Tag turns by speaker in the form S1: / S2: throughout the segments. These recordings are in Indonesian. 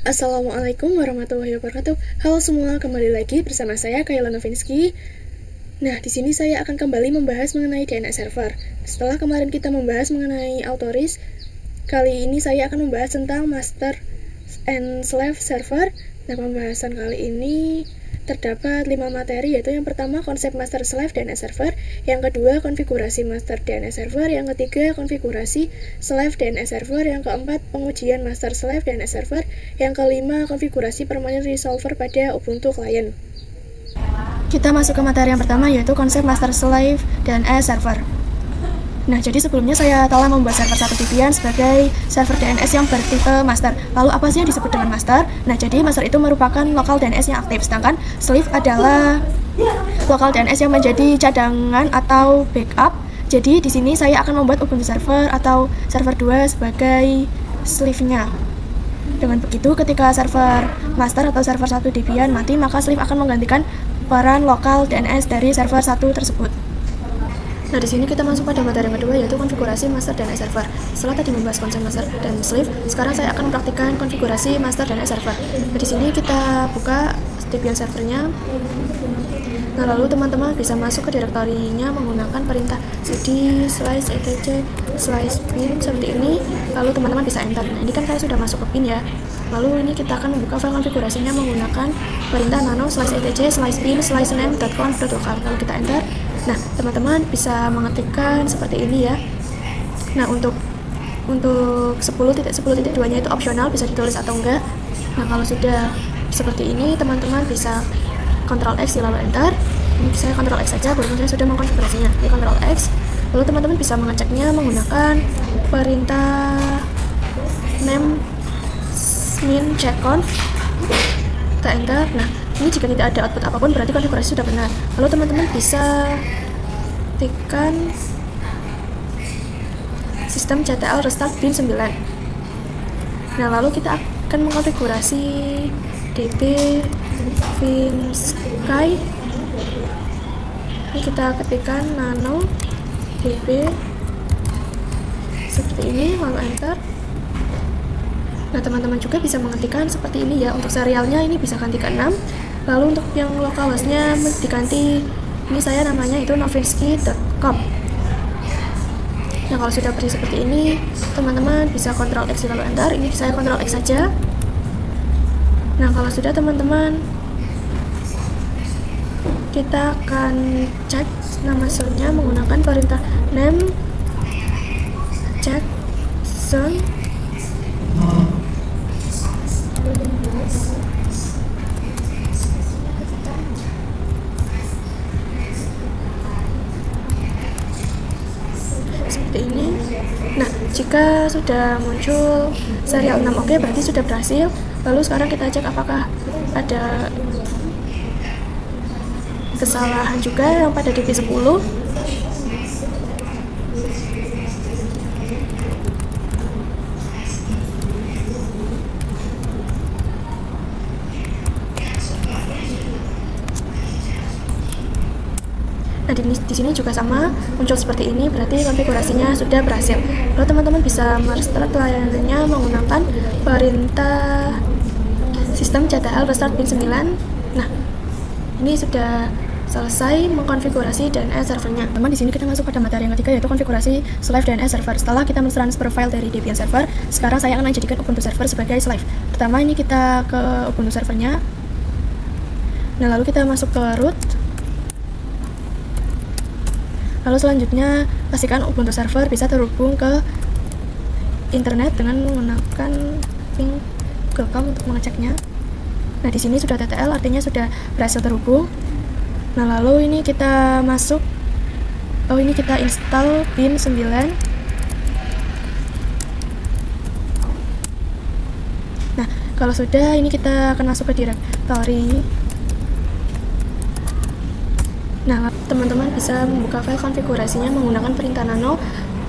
S1: Assalamualaikum warahmatullahi wabarakatuh. Halo semua, kembali lagi bersama saya Kayla Novinsky. Nah, di sini saya akan kembali membahas mengenai DNS server. Setelah kemarin kita membahas mengenai Autoris, kali ini saya akan membahas tentang master and slave server. Nah, pembahasan kali ini terdapat 5 materi, yaitu yang pertama konsep master slave DNS server, yang kedua konfigurasi master DNS server, yang ketiga konfigurasi slave DNS server, yang keempat pengujian master slave DNS server, yang kelima konfigurasi permanent resolver pada Ubuntu client. Kita masuk ke materi yang pertama, yaitu konsep master slave DNS server. Nah, jadi sebelumnya saya telah membuat server 1 Debian sebagai server DNS yang bertipe master. Lalu apa sih yang disebut dengan master? Nah, jadi master itu merupakan lokal DNS yang aktif, sedangkan slave adalah lokal DNS yang menjadi cadangan atau backup. Jadi di sini saya akan membuat Ubuntu server atau server 2 sebagai slave-nya. Dengan begitu, ketika server master atau server 1 Debian mati, maka slave akan menggantikan peran lokal DNS dari server 1 tersebut. Nah, di sini kita masuk pada materi yang kedua, yaitu konfigurasi master DNS server. Setelah tadi membahas konsep master dan slave, sekarang saya akan mempraktikkan konfigurasi master DNS server. Nah, di sini kita buka Debian servernya. Nah, lalu teman-teman bisa masuk ke direktorinya menggunakan perintah cd/etc/bin seperti ini. Lalu teman-teman bisa enter. Nah, ini kan saya sudah masuk ke bin ya. Lalu ini kita akan membuka file konfigurasinya menggunakan perintah nano/etc/bin/name.conf.local. Lalu kita enter. Nah, teman-teman bisa mengetikkan seperti ini ya. Nah, untuk 10.10.2-nya itu opsional, bisa ditulis atau enggak. Nah, kalau sudah seperti ini, teman-teman bisa Ctrl X lalu enter. Ini saya Ctrl X saja, berhubung saya sudah mengkonfigurasinya. Ini Ctrl X. Lalu teman-teman bisa mengeceknya menggunakan perintah name min checkconf. Kita enter. Nah, ini jika tidak ada output apapun berarti konfigurasi sudah benar. Lalu teman-teman bisa tekan sistem CTL restart bin 9. Nah, lalu kita akan mengkonfigurasi db bin sky. Ini kita ketikkan nano db seperti ini, lalu enter. Nah, teman-teman juga bisa mengetikkan seperti ini ya. Untuk serialnya ini bisa ganti ke 6. Lalu untuk yang localhost-nya diganti, ini saya namanya itu novinsky.com. Nah, kalau sudah beri seperti ini, teman-teman bisa Ctrl X lalu enter. Ini saya Ctrl X saja. Nah, kalau sudah teman-teman, kita akan cek nama zone-nya menggunakan perintah name check zone. Seperti ini. Nah, jika sudah muncul serial 6 oke, berarti sudah berhasil. Lalu sekarang kita cek apakah ada kesalahan juga yang pada DB10. Nah, di sini juga sama, muncul seperti ini, berarti konfigurasinya sudah berhasil. Lalu teman-teman bisa merestart layanannya menggunakan perintah sistem CTL restart bin 9. Nah, ini sudah selesai mengkonfigurasi DNS servernya. Teman, di sini kita masuk pada materi yang ketiga, yaitu konfigurasi slave DNS server. Setelah kita mentransfer file dari Debian server, sekarang saya akan menjadikan Ubuntu server sebagai slave. Pertama, ini kita ke Ubuntu servernya. Nah, lalu kita masuk ke root. Lalu selanjutnya, pastikan Ubuntu server bisa terhubung ke internet dengan menggunakan ping Google.com untuk mengeceknya. Nah, di sini sudah TTL, artinya sudah berhasil terhubung. Nah, lalu ini kita masuk, ini kita install bin 9. Nah, kalau sudah, ini kita akan masuk ke directory. Nah, teman-teman bisa membuka file konfigurasinya menggunakan perintah nano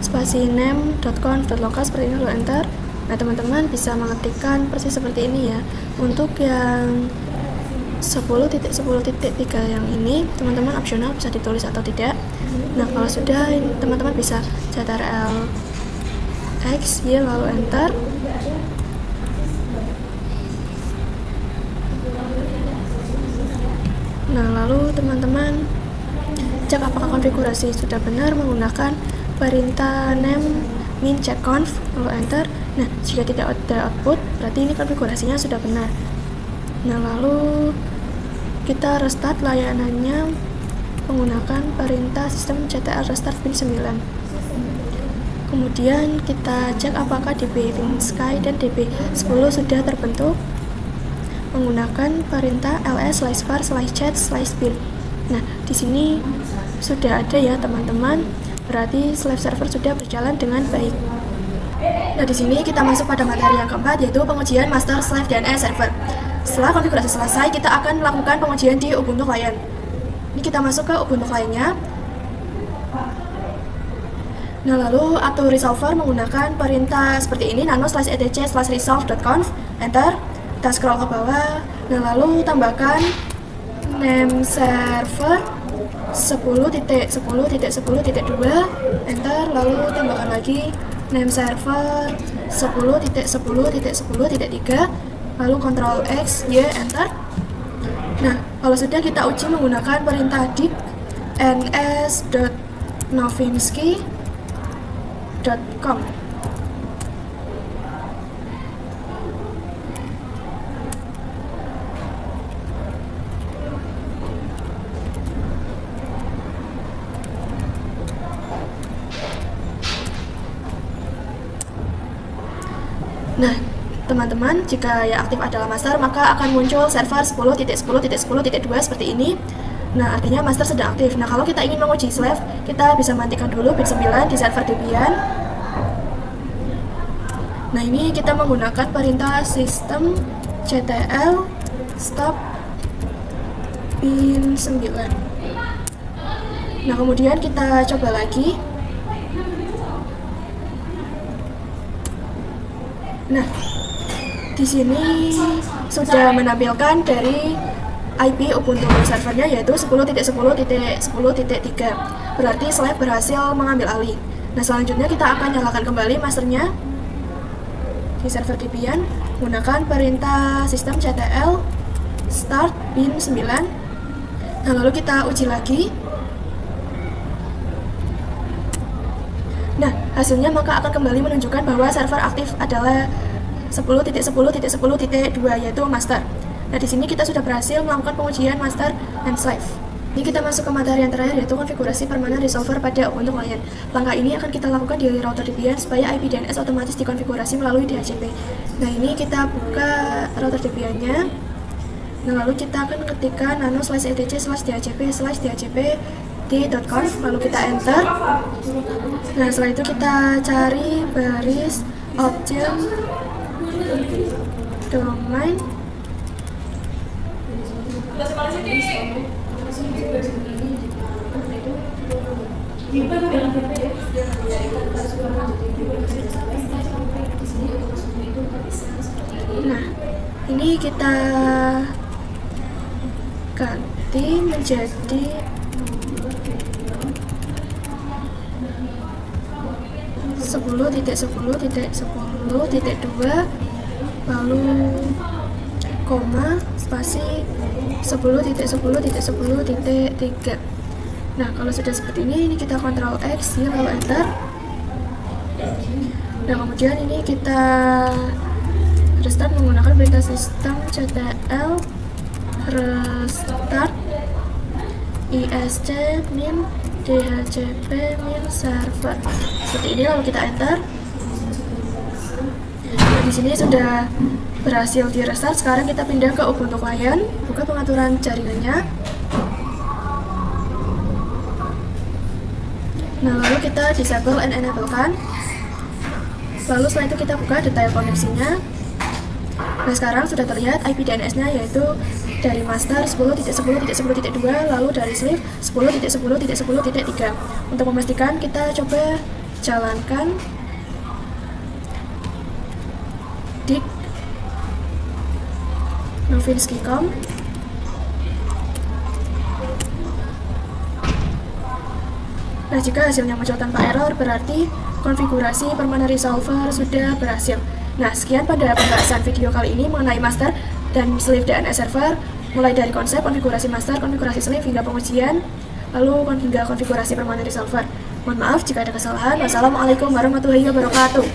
S1: name.conf.local seperti ini, lalu enter. Nah, teman-teman bisa mengetikkan persis seperti ini ya. Untuk yang 10.10.3 yang ini, teman-teman opsional bisa ditulis atau tidak. Nah, kalau sudah, teman-teman bisa Ctrl X, Y, lalu enter. lalu teman-teman cek apakah konfigurasi sudah benar menggunakan perintah name min checkconf, lalu enter. Nah, jika tidak ada output, berarti ini konfigurasinya sudah benar. Nah, lalu kita restart layanannya menggunakan perintah sistem ctl restart pin 9. Kemudian kita cek apakah DB Sky dan DB 10 sudah terbentuk menggunakan perintah ls/var/chat/bin. Nah, di sini sudah ada ya teman-teman, berarti Slave server sudah berjalan dengan baik. Nah, di sini kita masuk pada materi yang keempat, yaitu pengujian master slave DNS server. Setelah konfigurasi selesai, kita akan melakukan pengujian di Ubuntu Client. Ini kita masuk ke Ubuntu Client-nya. Nah, lalu auto resolver menggunakan perintah seperti ini, nano/etc/resolve.conf, enter. Kita scroll ke bawah. Nah, lalu tambahkan name server 10.10.10.2, enter. Lalu tambahkan lagi name server 10.10.10.3, lalu Ctrl X, Y, enter. Nah, kalau sudah, kita uji menggunakan perintah dict ns.novinsky.com. Nah, teman-teman, jika yang aktif adalah master, maka akan muncul server 10.10.10.2 seperti ini. Nah, artinya master sedang aktif. Nah, kalau kita ingin menguji slave, kita bisa matikan dulu pin 9 di server Debian. Nah, ini kita menggunakan perintah sistem ctl stop pin 9. Nah, kemudian kita coba lagi. Nah, di sini sudah menampilkan dari IP Ubuntu servernya, yaitu 10.10.10.3. Berarti slave berhasil mengambil alih. Nah, selanjutnya kita akan nyalakan kembali masternya di server Debian menggunakan perintah sistem ctl start pin 9. Nah, lalu kita uji lagi. Nah, hasilnya maka akan kembali menunjukkan bahwa server aktif adalah 10.10.10.2, yaitu master. Nah, di sini kita sudah berhasil melakukan pengujian master and slave. Ini kita masuk ke materi yang terakhir, yaitu konfigurasi permanent resolver pada Ubuntu Client. Langkah ini akan kita lakukan di router Debian supaya IP DNS otomatis dikonfigurasi melalui DHCP. Nah, ini kita buka router Debian-nya. Nah, lalu kita akan ketikkan nano/etc/dhcp/dhcp d.conf, lalu kita enter. Nah, setelah itu kita cari baris option domain. Nah, ini kita ganti menjadi 10.10.10.2, lalu koma spasi 10.10.10.3. Nah, kalau sudah seperti ini kita Ctrl X, ya, lalu enter. Nah, kemudian ini kita restart menggunakan perintah sistem ctl restart isc min dhcp min server. Seperti ini, lalu kita enter. Nah, di sini sudah berhasil di restart. Sekarang kita pindah ke Ubuntu Client, buka pengaturan jaringannya. Nah, lalu kita disable and enable kan. Lalu setelah itu kita buka detail koneksinya. Nah, sekarang sudah terlihat IP DNS-nya, yaitu dari master 10.10.10.2, lalu dari slave 10.10.10.3. Untuk memastikan, kita coba jalankan dict novinsky.com. Nah, jika hasilnya muncul tanpa error, berarti konfigurasi permanent resolver sudah berhasil. Nah, sekian pada pembahasan video kali ini mengenai master dan slave DNS server. mulai dari konsep, konfigurasi master, konfigurasi sleeve, hingga pengujian, lalu hingga konfigurasi permanen resolver. Mohon maaf jika ada kesalahan. Wassalamualaikum warahmatullahi wabarakatuh.